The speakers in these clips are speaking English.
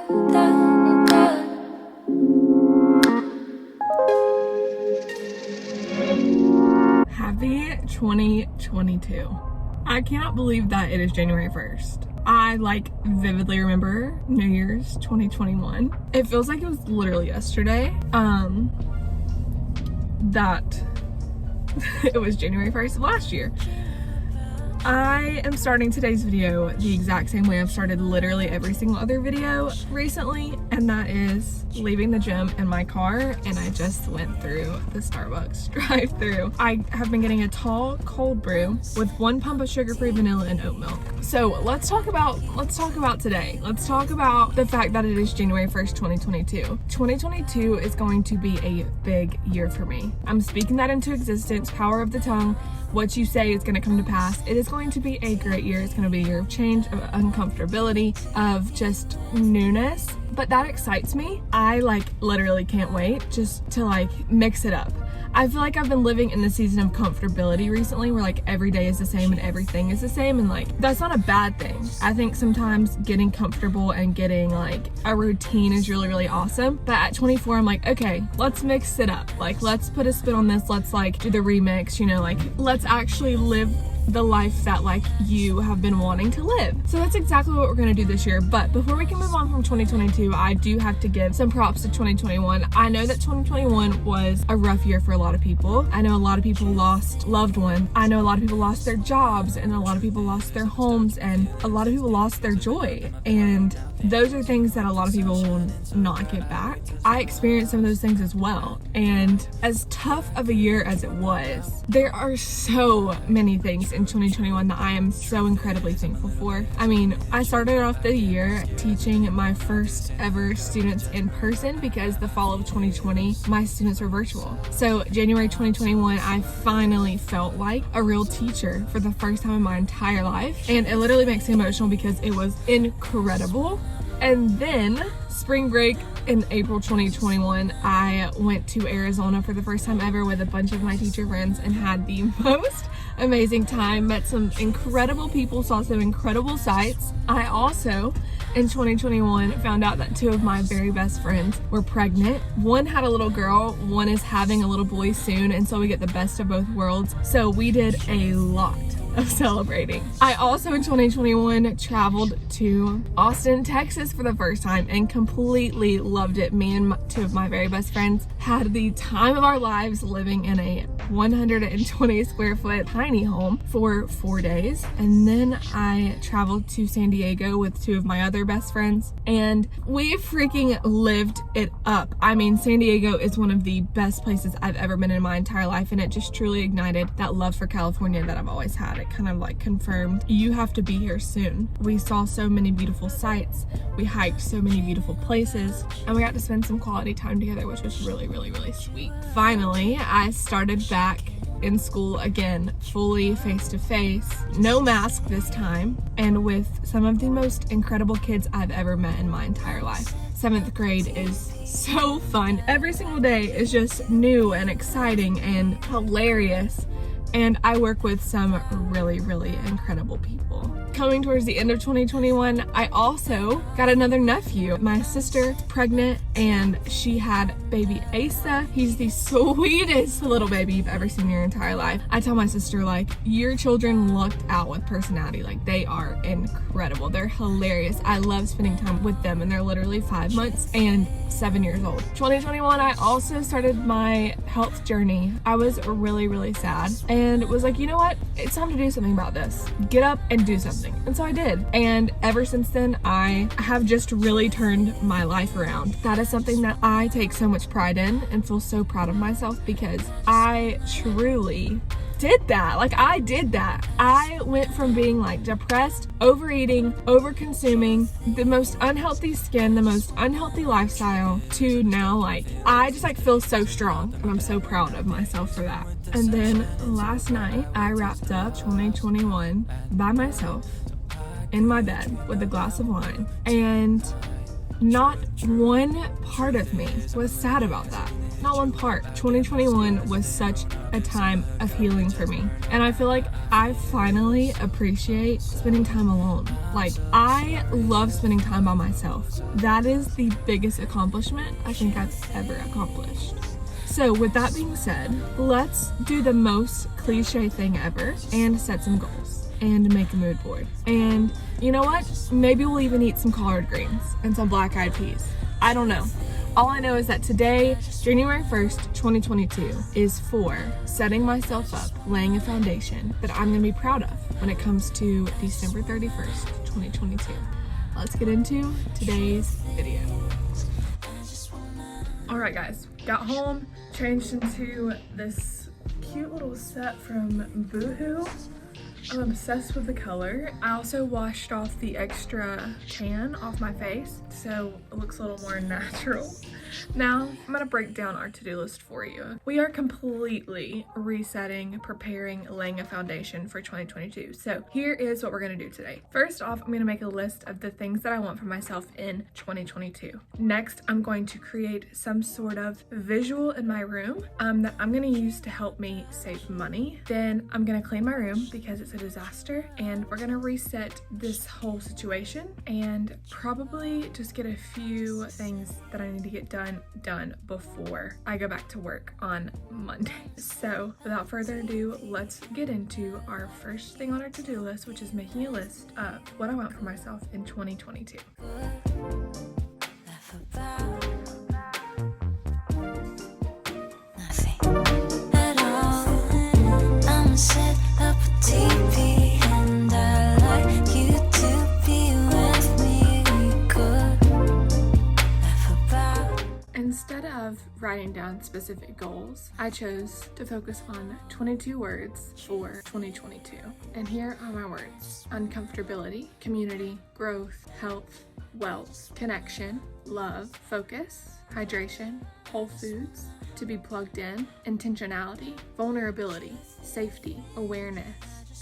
Happy 2022. I cannot believe that it is January 1st. I vividly remember New Year's 2021. It feels like it was literally yesterday. That it was January 1st of last year. I am starting today's video the exact same way I've started literally every single other video recently, and that is leaving the gym in my car, and I just went through the Starbucks drive-thru. I have been getting a tall cold brew with 1 pump of sugar-free vanilla and oat milk. So let's talk about today. Let's talk about the fact that it is January 1st, 2022. 2022 is going to be a big year for me. I'm speaking that into existence, power of the tongue. What you say is going to come to pass. It is going to be a great year. It's going to be a year of change, of uncomfortability, of just newness. But that excites me. I literally can't wait just to mix it up. I feel like I've been living in the season of comfortability recently where every day is the same and everything is the same, and that's not a bad thing. I think sometimes getting comfortable and getting a routine is really, really awesome. But at 24, I'm okay, let's mix it up. Let's put a spin on this. Let's do the remix, let's actually live the life that you have been wanting to live. So that's exactly what we're gonna do this year. But before we can move on from 2022, I do have to give some props to 2021. I know that 2021 was a rough year for a lot of people. I know a lot of people lost loved ones. I know a lot of people lost their jobs, and a lot of people lost their homes, and a lot of people lost their joy. And those are things that a lot of people will not get back. I experienced some of those things as well. And as tough of a year as it was, there are so many things in 2021 that I am so incredibly thankful for. I mean, I started off the year teaching my first ever students in person because the fall of 2020, my students were virtual. So January 2021, I finally felt like a real teacher for the first time in my entire life. And it literally makes me emotional because it was incredible. And then spring break in April 2021, I went to Arizona for the first time ever with a bunch of my teacher friends and had the most amazing time. Met some incredible people, saw some incredible sights. I also, in 2021, found out that 2 of my very best friends were pregnant. One had a little girl, one is having a little boy soon, and so we get the best of both worlds. So we did a lot of celebrating. I also in 2021 traveled to Austin, Texas for the first time and completely loved it. Me and 2 of my very best friends had the time of our lives living in a 120 square foot tiny home for 4 days. And then I traveled to San Diego with 2 of my other best friends, and we freaking lived it up. I mean, San Diego is one of the best places I've ever been in my entire life, and it just truly ignited that love for California that I've always had. It kind of confirmed, you have to be here soon. We saw so many beautiful sights, we hiked so many beautiful places, and we got to spend some quality time together, which was really, really, really sweet. Finally, I started back in school again, fully face-to-face, no mask this time, and with some of the most incredible kids I've ever met in my entire life. 7th grade is so fun. Every single day is just new and exciting and hilarious. And I work with some really, really incredible people. Coming towards the end of 2021, I also got another nephew. My sister pregnant, and she had baby Asa. He's the sweetest little baby you've ever seen in your entire life. I tell my sister, your children lucked out with personality. They are incredible. They're hilarious. I love spending time with them, and they're literally 5 months and 7 years old. 2021, I also started my health journey. I was really, really sad, and was you know what? It's time to do something about this. Get up and do something. And so I did. And ever since then, I have just really turned my life around. That is something that I take so much pride in and feel so proud of myself because I truly did that. I did that. I went from being depressed, overeating, over-consuming, the most unhealthy skin, the most unhealthy lifestyle, to now I just feel so strong, and I'm so proud of myself for that. And then last night I wrapped up 2021 by myself in my bed with a glass of wine, and not one part of me was sad about that. Not one part. 2021 was such a time of healing for me. And I feel like I finally appreciate spending time alone. Like, I love spending time by myself. That is the biggest accomplishment I think I've ever accomplished. So with that being said, let's do the most cliche thing ever and set some goals and make a mood board. And you know what? Maybe we'll even eat some collard greens and some black-eyed peas. I don't know. All I know is that today, January 1st, 2022, is for setting myself up, laying a foundation that I'm going to be proud of when it comes to December 31st, 2022. Let's get into today's video. Alright guys, got home, changed into this cute little set from Boohoo. I'm obsessed with the color. I also washed off the extra tan off my face, so it looks a little more natural. Now, I'm gonna break down our to-do list for you. We are completely resetting, preparing, laying a foundation for 2022. So here is what we're gonna do today. First off, I'm gonna make a list of the things that I want for myself in 2022. Next, I'm going to create some sort of visual in my room that I'm gonna use to help me save money. Then I'm gonna clean my room because it's a disaster, and we're gonna reset this whole situation and probably just get a few things that I need to get done before I go back to work on Monday. So without further ado, let's get into our first thing on our to-do list, which is making a list of what I want for myself in 2022. Instead of writing down specific goals, I chose to focus on 22 words for 2022. And here are my words: uncomfortability, community, growth, health, wealth, connection, love, focus, hydration, whole foods, to be plugged in, intentionality, vulnerability, safety, awareness,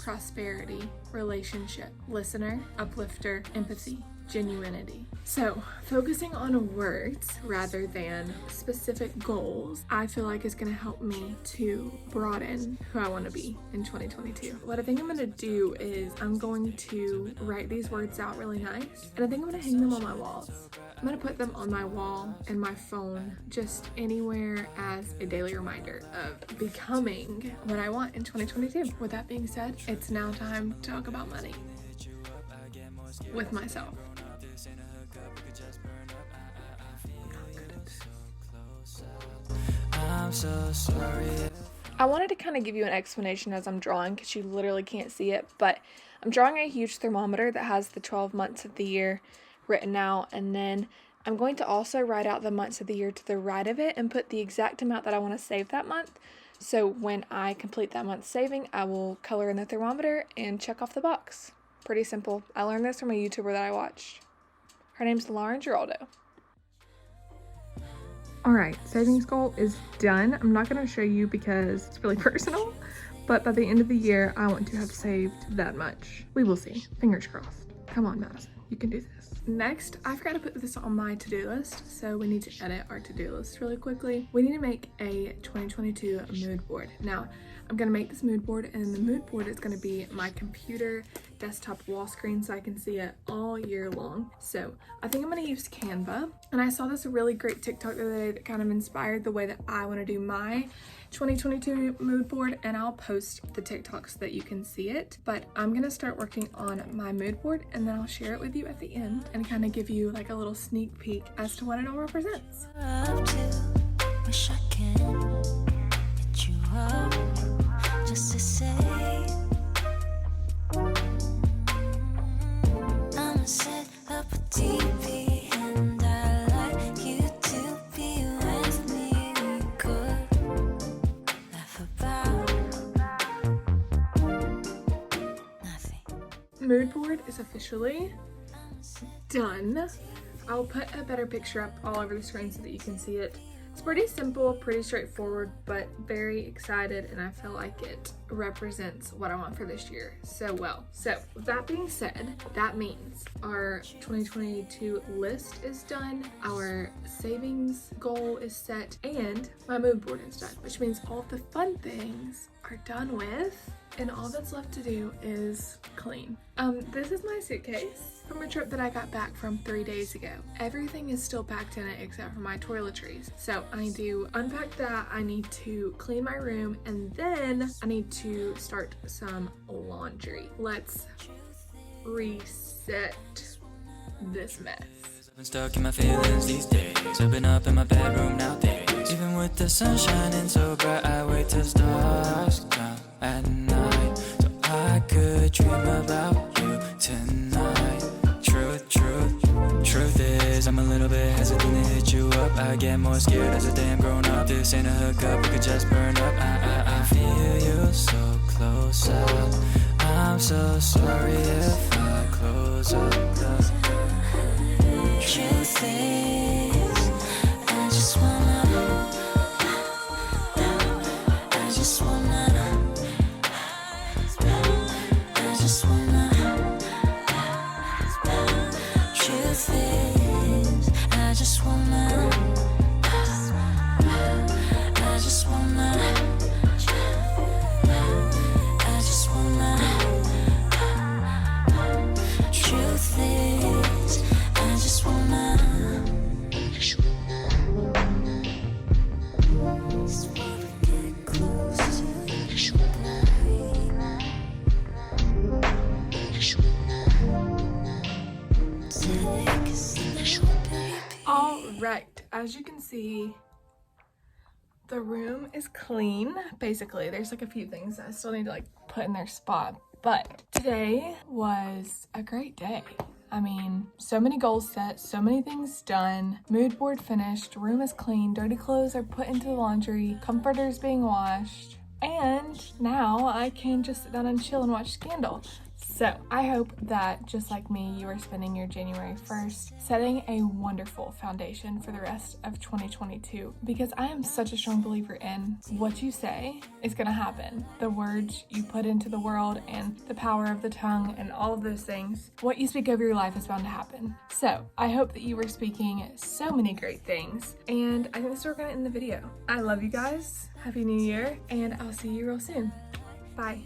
prosperity, relationship, listener, uplifter, empathy, genuinity. So focusing on words rather than specific goals, I feel like is going to help me to broaden who I want to be in 2022. What I think I'm going to do is I'm going to write these words out really nice, and I think I'm going to hang them on my walls. I'm going to put them on my wall and my phone, just anywhere as a daily reminder of becoming what I want in 2022. With that being said, it's now time to talk about money with myself. I'm so sorry. I wanted to kind of give you an explanation as I'm drawing because you literally can't see it, but I'm drawing a huge thermometer that has the 12 months of the year written out, and then I'm going to also write out the months of the year to the right of it and put the exact amount that I want to save that month. So when I complete that month's saving, I will color in the thermometer and check off the box. Pretty simple. I learned this from a YouTuber that I watched. Her name's Lauren Giraldo. Alright, savings goal is done. I'm not going to show you because it's really personal, but by the end of the year, I want to have saved that much. We will see. Fingers crossed. Come on, Madison. You can do this. Next, I forgot to put this on my to-do list, so we need to edit our to-do list really quickly. We need to make a 2022 mood board. Now, I'm gonna make this mood board, and the mood board is gonna be my computer desktop wall screen so I can see it all year long. So I think I'm gonna use Canva, and I saw this really great TikTok the other day that kind of inspired the way that I wanna do my 2022 mood board, and I'll post the TikTok so that you can see it. But I'm gonna start working on my mood board, and then I'll share it with you at the end and kind of give you like a little sneak peek as to what it all represents. Wish I can get you up just to say I'ma set up a TV and I like you to be with me. We could laugh about nothing. Mood board is officially done. I'll put a better picture up all over the screen so that you can see it It's pretty simple, pretty straightforward, but very excited, and I feel like it represents what I want for this year so well. So with that being said, that means our 2022 list is done, our savings goal is set, and my mood board is done, which means all of the fun things are done with, and all that's left to do is clean. This is my suitcase from a trip that I got back from 3 days ago. Everything is still packed in it except for my toiletries. So I need to unpack that, I need to clean my room, and then I need to start some laundry. Let's reset this mess. I've been stuck in my feelings these days. I've been up in my bedroom nowadays. Even with the sun shining so bright, I wait till stars come at night, so I could dream about you tonight. Truth is, I'm a little bit hesitant to hit you up. I get more scared as a damn grown up. This ain't a hookup, we could just burn up. I feel you so close up. I'm so sorry if I close up the truth is, I just wanna, I just wanna, I just wanna. Truth is, I just wanna, I just wanna, I just wanna. Truth is, I just wanna, just wanna get close to you. All right, as you can see, the room is clean. Basically, there's like a few things that I still need to like put in their spot, but today was a great day. I mean, so many goals set, so many things done, mood board finished, room is clean, dirty clothes are put into the laundry, comforters being washed, and now I can just sit down and chill and watch Scandal. So I hope that just like me, you are spending your January 1st setting a wonderful foundation for the rest of 2022, because I am such a strong believer in what you say is going to happen. The words you put into the world and the power of the tongue and all of those things, what you speak over your life is bound to happen. So I hope that you were speaking so many great things, and I think this is where we're going to end the video. I love you guys. Happy New Year, and I'll see you real soon. Bye.